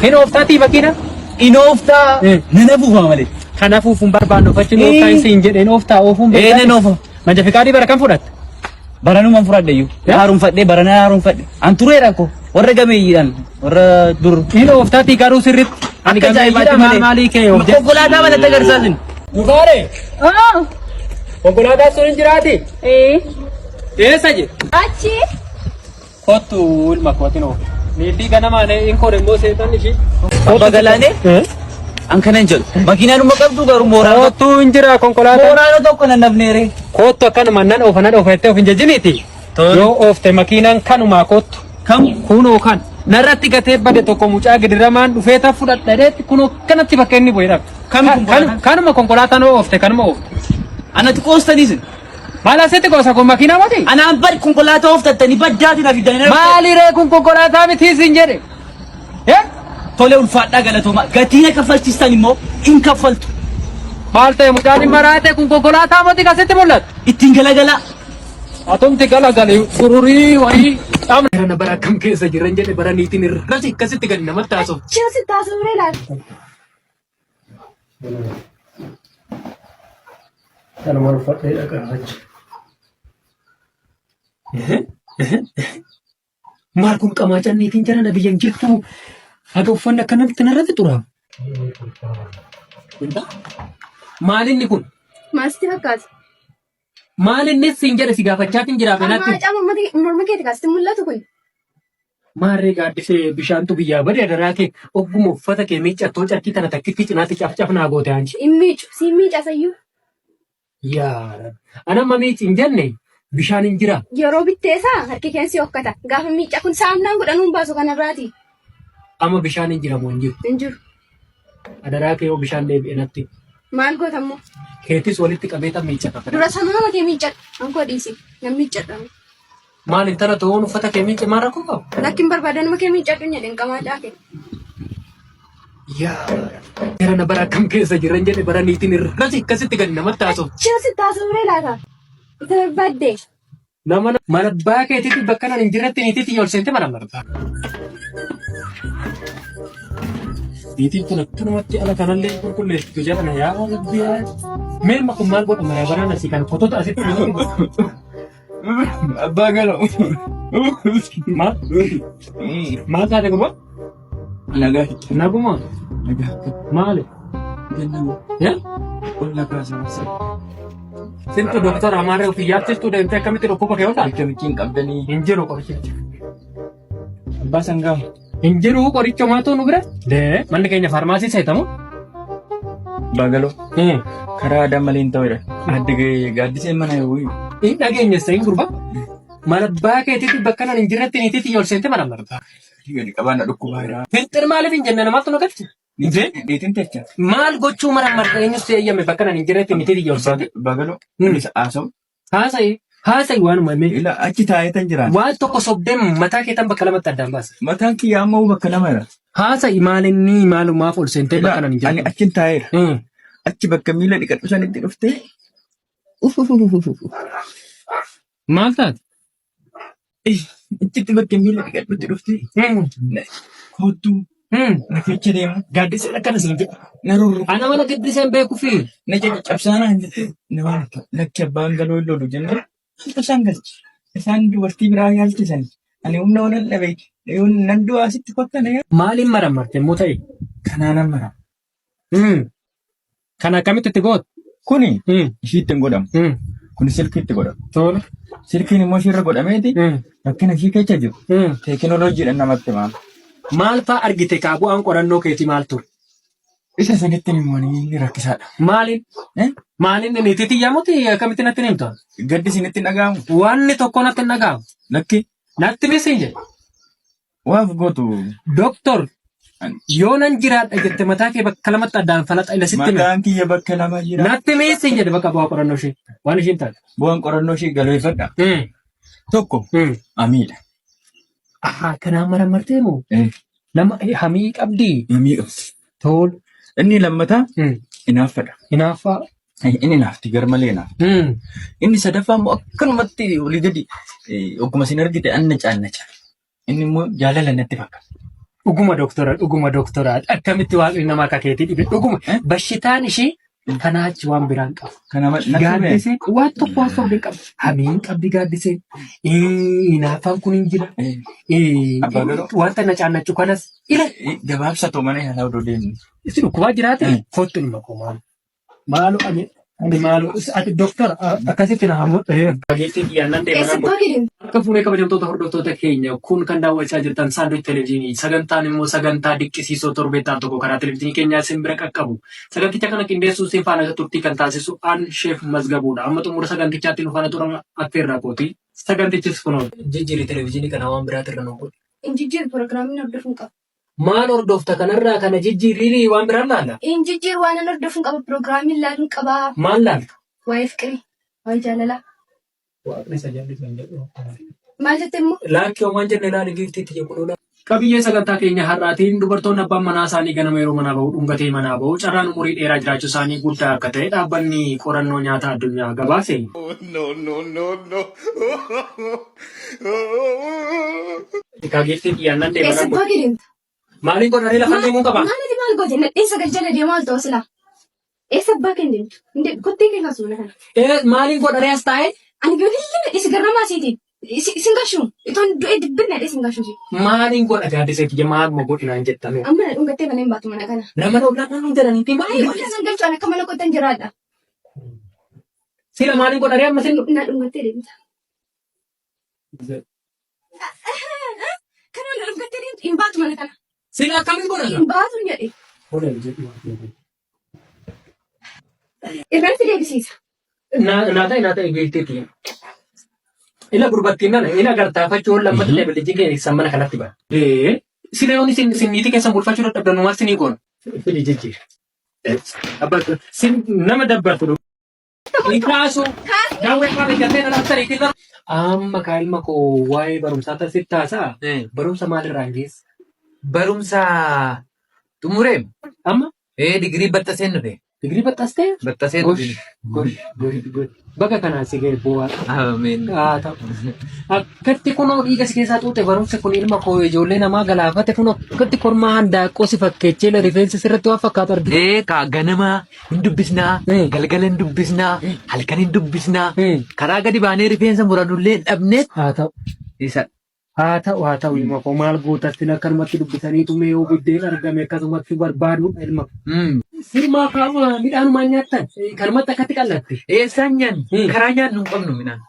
Hin ooftaati makiina? Inooftaa nana buufaa malee. Kanaafuu fuun barbaannu fachi ooftaan siin jedheen ooftaa oofuun beekaa. Nana oofa. Manja fiqaadii bara kam fudhatte? Baranumaan fudhadheeyyuu. Haaromfadhee baranaa haaromfadhe. An tureedha ko warra gameeyyiidhaan warra dur. Hin ooftaati garuu sirriitti. Ani gameeyyiidhaan maal maalii kee oofte? Konkolaataa malatti agarsiisan. Dukaare. Konkolaataa sun hin jiraati? Eessa je? Achi. Kottu ilma kootiin oofu. Niitii ganamaan hin koore immoo seetan ishii. Abba Galaanee. An kana hin jedhu. Makiinaan dhuma qabdu garuu mooraan. Kottu hin jira konkolaataa. Mooraan tokko nan nafneere. Kottu akkanuma nan oofanan oofattee of hin jajjiniiti. Yoo oofte makiinaan kanumaa kottu. Kam? Kunoo kan. Narratti gatee bade tokko mucaa gidiramaan dhufee ta fudhadheetti kunoo kanatti bakka inni bu'ee dhabe. Kanuma konkolaataan oofte kanuma oofte. Anatti qoostaniisin. Maal asitti qoosa kun makiinaa moti? Anaan bari konkolaataa ooftattanii baddaatiin afidanii. Maaliree kun konkolaataa miti siin jedhe? Tole ulfaadhaa galatooma. Gatiin kaffalchiistan immoo hin kaffaltu. Maal ta'e mucaan hin maraate kun konkolaataa moti kasitti mul'atu? Ittiin galagala. Atumti galagalee sururii wayii. Qaama kana bara akkam keessa jiran jedhe bara niitiin irratti akkasitti gadi namatti haasa'u. Chilsi taasifamee laata? Kanuma uffadhee dhaqaafachi. Maal kun qamaacaan niitiin jala na biyyan jirtu haga uffanni akkanatti narratti xuraa'u. Maalinni kun? Maasti fakkaata. Maalinni siin jedhe si gaafachaatiin jira kanatti. Maacaa morma keetti kaasti mul'atu kun. Maarree gaaddisee bishaantu biyyaa bade adaraa kee ogguma uffata kee miiccattoo carkii tana takkitti cinaatti cafcafnaa goote hanchi. Hin miicu, siin miicasayyuu. Yaa anamma miici hin jenne bishaan hin jira. Yeroo bitteessaa harki keensi hokkata. Gaafa miicca kun saamnaan godhanuun baasu kanarraati. Amma bishaan hin jiramu hin jiru. Hin jiru. Adaraa kee yoo bishaan deebi'e natti. Maal gootammoo? Keetis walitti qabeeta miiccata. Dura sanuma kee miiccadha. Ankoo dhiisi. Nan miiccadhamu. Maal intala ta'uun uffata kee miicce maal rakkoo qabu? Lakkin barbaadanuma kee miiccadhu hin jedhin qamaacaa kee. Yaa gara na bara akkam keessa jiran jedhe bara niitiin irratti akkasitti gadi namatti haasa'u. Chilsi taasifamee laata? Isa barbaaddee. Nama mana abbaa keetiitti bakka nan hin jirretti niitiitti ol seente mana marta. Niitiin kun akkanumatti ala kanallee qulqulleessitu jedhana yaa rabbiyaa. Meelma kun maal godha maraa baraan asii kan fotoota asitti Abbaa Galoo. maal? Maal taate kuma? Nagaa. Naguma? Nagaa. Maali? Gannamu. Yaa? Qonna kaasamaas. Sintu doktora Amaaree ofii yaattistu deemtee akkamitti dhukkuba kee ooltaa? Akkamitti qabdanii. Hin jiru qorichicha. Abbaa sangaa. Hin jiru qoricha maatu nu bira? Dee manni keenya faarmaasii seetamu? Abbaa Galoo. Karaa aadaa malee hin ta'edha. Adda gaaddisee mana yoo. Hin dhageenyessa hin gurba. Mana abbaa keetiitti bakka nan hin jirretti niitiitti ol seente mana marta. Gadi qabaanna dhukkubaa jira. Filxir maaliif hin jenne namatti nu galche? Niitiin techa. Maal gochuu mara marta eenyus eeyyame bakka nan hin jirretti niitiitti ol seente? Abbaa Galoo. Haasa'u. Haasa'i waanuma himee. Ila achi taa'ee tan jiraan. Waan tokko sobdeen mataa keetan bakka lamatti addaan baasa. Mataan kiyyaa ammoo bakka lamadha. Haasa'i maalinni maalumaaf ol seentee bakka nan hin jirre. Ani achin taa'eera. Achi bakka miila dhiqadhu sanitti dhuftee. Maal taate? Achitti bakka miila dhiqadhutti dhuftee. Kootuu. Na keessa deemu. Gaaddisee akkana siin jedhu. Na rurru. Ana mana gaddiseen beeku fi. Na cabsaanaa hin jettee. Na waan lakki abbaan galoo lolu jennee. Isaan galchi. Isaan dubartii biraa yaalchisan. Ani humna waan dhabe. Nan du'aa asitti kottane. Maaliin marammarte immoo ta'e? Kanaanan mara. Kana akkamitti itti gootu? Kuni ishiitti hin godhamu. Kuni silkiitti godhamu. Tola. Silkiin immoo ishirra godhameeti. Rakkina ishii keessa jiru. Teekinooloojiidhaan namatti maama. Maal fa'aa argite kaa bu'aan qorannoo keetii maal ture? Isa sanitti immoo ni rakkisaadha. Maaliin? Maaliin niitiitti yaamuti akkamitti natti ni himta? Gaddi isinitti hin dhaga'amu. Wanni tokko natti hin dhaga'amu. Lakki. Natti misiin jedhe. Waaf gootu. Doktor. Yoo nan jiraadha jette mataa kee bakka lamatti addaan falaxa ila sitti. Mataan kiyya bakka lama jira. Natti misiin jedhe bakka bu'aa qorannoo ishee. Waan ishiin taate. Bu'aan qorannoo ishee galmeeffadha. Tokko. Amiidha. Kanaan maramartee moo? Nama hamii qabdii. Hamii qabdi. Tol. Inni lammataa hinaaffadha. Hinaaffaa. Inni naafti garmalee naaf. Inni sadaffaa immoo akkanumatti olii gadi ogguma isin argite anna caannacha. Inni immoo jaalala natti fakkaata. dhuguma doktora akkamitti waaqni nama akka keetii dhibe dhuguma bashitaan ishee kanaachi waan biraan qabu. Gaaddisee waan tokko waan sobde qabu. Hamiin qabdi gaaddisee. Naafaan kun hin jira. Wanta na caannachu kanas ila. Gabaabsatoo mana yaalaa odoo deemni. Isin dhukkubaa jiraate kottu dhimma koo maaloo ani ati doktora akkasitti na hamu dhageettii xiyyaannaan deemaa akka fuunee kabajamtoota hordoftoota keenya kun kan daawwachaa jirtan saanduuch televezyiinii sagantaan immoo sagantaa dinqisiisoo torbeettaan tokko karaa televezyiinii keenyaa isin bira qaqqabu saganticha kana qindeessuu isin faana turtii kan taasisu aan sheef mazgabuudha amma xumura sagantichaatti nu faana turan affeerraa kooti sagantichis kunoo jijjiirri televezyiinii kana waan biraatirra nu godhe. Injijjiir pirogiraamiin hordofuun qaba. Maal hordofta kanarraa kana jijjiirrii waan biraan laala? Injijjiir waan an hordofuun qaba pirogiraamiin laaluun qaba. Maal laalta? Waa'ee fiqirii, waa'ee jaalalaa. Waaqni isa jaallisan jedhu. Maal jette immoo? Laakkii waan jenne laali giiftiitti jechuudha. Qabiyyee sagantaa keenya har'aatiin dubartoonni abbaan manaa isaanii ganama yeroo manaa bahu dhungatee manaa bahu carraan umurii dheeraa jiraachuu isaanii guddaa akka ta'e dhaabbanni qorannoo nyaataa addunyaa gabaase. Kageettiin xiyyaannaan deemaa. Maaliin godhanii lafa deemuu qaba? Maal godhe nadheensa galchala deemaa ol ta'u silaa. Eessa abbaa kan deemtu? Kottee kee kaasuudha kana. Maaliin godhanii as taa'e? Ani gaaddisee nadheessa garramaa seetiin. Isin gashuun itoon du'ee dibbin nadheessa hin gashuun. Maaliin godha gaaddisee kiyya maaluma godhinaan jettan? Amma na dhungattee mana hin baatu mana kana. Nama hin jedhaniiti maaliin? Maaliin san galchuun akka mana kottan jiraadha. Sila maaliin godhanii amma sin? Na dhungattee deemta. Kana na dhungattee deemtu hin baatu mana kana. Sila akkamiin godhata? Hin baatu jedhe. Irratti deebisiisa. Naata beekteeti. Ila gurbattiin nana ila gartaafachuun lammata dabalijii keessan mana kanatti bara. Sila yoon isin niitii keessan bulfachuu dadhabdan numaas sinii goon. Fili jijjiir. Nama dabbartu. Ikaasu. Daawwee qabe jatee na laftanii killa. Amma kaa'ilma koo waa'ee barumsaa tasitti taasaa. Barumsa maalirraa hin geessa? Barumsa xumureem. Amma? Digirii battaseen dhufe. Digirii battastee? Battaseen dhufe. Bakka kanaa si ga'e bu'aa. Ameen. Akkatti kunoo dhiiga si keessaa xuute barumsa kun ilma koo ijoollee namaa galaafate kunoo akkatti kormaa handaaqqoo si fakkeechee rifeensa sirratti waan fakkaatu argina. Ka ganama hin dubbisnaa, galgala hin dubbisnaa, halkan hin dubbisnaa. Karaa gadi baanee rifeensa muranullee hin dhabneet. Haa ta'u. Isa. Haa ta'u ilma koo maal guutattiin akkanumatti dubbisaniitu mee yoo biddeen argame akkasumatti barbaaduudha ilma koo. Sirmaa kaa'uma midhaanumaan nyaattan kanumatti akkatti qallatte. Eessaan nyaannu karaa nyaannu hin qabnu midhaan.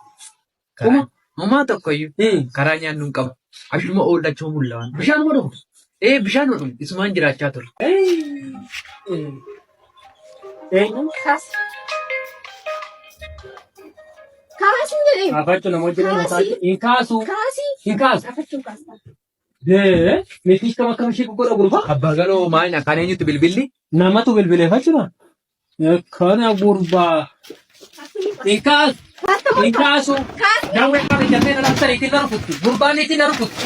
Homaa tokkoyyuu karaa nyaannu hin qabu. Ashuma oolachuu mulla waan. Bishaanuma dhugu. Bishaan dhugu isumaan jiraachaa ture. Kaasii jedhee. Kaafachuu namoota jiran hin kaasu. Hin kaasu. Kaafachuu kaasa. Meetii kam akkam ishee gurgura gurba? Abbaa galoo maal kan eenyutu bilbilli? Namatu bilbileeffachudha. Kana gurbaa. Hin kaasu. Hin kaasu. Daawwee qabe jatee na laftanii itti na rukutti. Gurbaan itti na rukutti.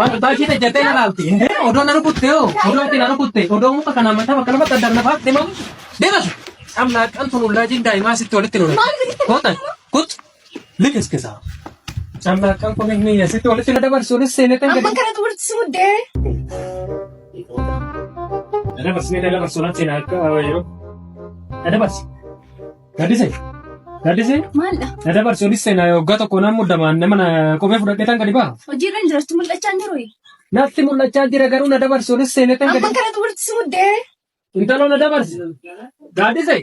Maal baashii jatee na laalti. Odoo na rukutte yoo. Odoo itti na rukutte. Odoo muka kana amantaa bakka namatti addaan na baafte mamu. Deemasu. Amma kan tunullaajiin daa'imaa sitti walitti nuna. Kootan. Kut. Liqisqisaa. Amma kan kun inni sitti walitti na dabarsuunis seenetan gadi. Amma kana tubarti muddee. Dabarsinee dabarsuudhaan seenaa akka yeroo. Dabarsi. Gaddisee. Gaddisee. Maalidha? Dabarsuunis seenaa waggaa tokko nan muddamaan nama kophee fudhadheetan gadi ba'a. Hojiirra hin jirtu mul'achaa hin jiru. Natti mul'achaa jira garuu na dabarsuunis seenetan gadi. Amma kana tubarti muddee. Intalo na dabarsi. Gaddisee.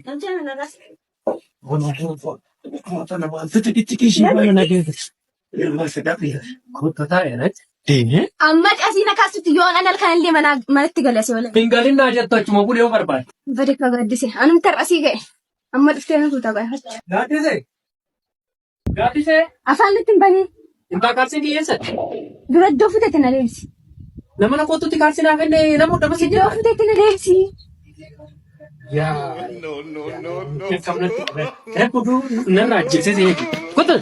Amma qasiina kaasutti yoo an halkan illee manatti galase wala. Hingalin naa jettu achuma bulee yoo barbaade. Bade ka gaddise. Anum tar'asii ga'e. Amma dhuftee nuti ta'a gaafachuu. Gaddisee. Gaddisee. Afaan nutti hin banii. Intaa kaarsiin kiyyeessatti. Dura iddoo futeetti na deemsi. Nama na kootutti kaarsiin hafe nama dhama si Iddoo futeetti na deemsi. Yaa. No. Kamnatti. Rekkuduu narraa ajjeesee si eegi. Kottan.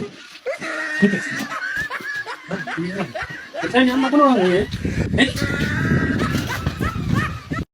Kottan amma kunoo.